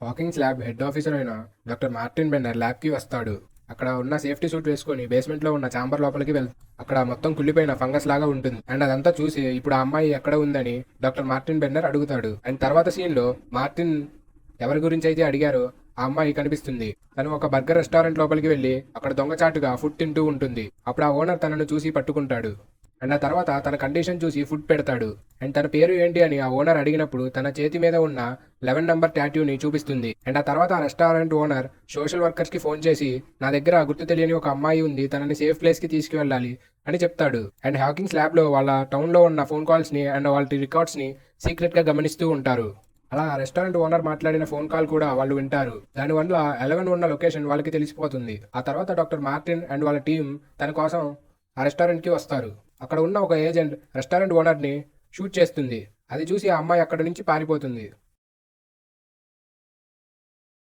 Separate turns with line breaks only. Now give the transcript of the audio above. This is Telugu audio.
హాకింగ్స్ ల్యాబ్ హెడ్ ఆఫీసర్ అయిన డాక్టర్ మార్టిన్ బెన్నర్ ల్యాబ్కి వస్తాడు. అక్కడ ఉన్న సేఫ్టీ సూట్ వేసుకొని బేస్మెంట్లో ఉన్న ఛాంబర్ లోపలికి అక్కడ మొత్తం కుళ్ళిపోయిన ఫంగస్ లాగా ఉంటుంది. అండ్ అదంతా చూసి ఇప్పుడు ఆ అమ్మాయి ఎక్కడ ఉందని డాక్టర్ మార్టిన్ బెన్నర్ అడుగుతాడు. అండ్ తర్వాత సీన్లో మార్టిన్ ఎవరి గురించి అయితే అడిగారో ఆ అమ్మాయి కనిపిస్తుంది. తను ఒక బర్గర్ రెస్టారెంట్ లోపలికి వెళ్ళి అక్కడ దొంగచాటుగా ఫుడ్ తింటూ ఉంటుంది. అప్పుడు ఆ ఓనర్ తనను చూసి పట్టుకుంటాడు. అండ్ ఆ తర్వాత తన కండిషన్ చూసి ఫుడ్ పెడతాడు. అండ్ తన పేరు ఏంటి అని ఆ ఓనర్ అడిగినప్పుడు తన చేతి మీద ఉన్న 11 నంబర్ టాటూని చూపిస్తుంది. అండ్ ఆ తర్వాత ఆ రెస్టారెంట్ ఓనర్ సోషల్ వర్కర్స్ కి ఫోన్ చేసి నా దగ్గర గుర్తు తెలియని ఒక అమ్మాయి ఉంది, తనని సేఫ్ ప్లేస్ కి తీసుకువెళ్ళాలి అని చెప్తాడు. అండ్ హాకింగ్స్ ల్యాబ్ లో వాళ్ళ టౌన్ లో ఉన్న ఫోన్ కాల్స్ ని అండ్ వాళ్ళ రికార్డ్స్ ని సీక్రెట్ గా గమనిస్తూ ఉంటారు. అలా ఆ రెస్టారెంట్ ఓనర్ మాట్లాడిన ఫోన్ కాల్ కూడా వాళ్ళు వింటారు. దానివల్ల 11 ఉన్న లొకేషన్ వాళ్ళకి తెలిసిపోతుంది. ఆ తర్వాత డాక్టర్ మార్టిన్ అండ్ వాళ్ళ టీం తన కోసం ఆ రెస్టారెంట్ కి వస్తారు. అక్కడ ఉన్న ఒక ఏజెంట్ రెస్టారెంట్ ఓనర్ ని షూట్ చేస్తుంది. అది చూసి ఆ అమ్మాయి అక్కడి నుంచి పారిపోతుంది.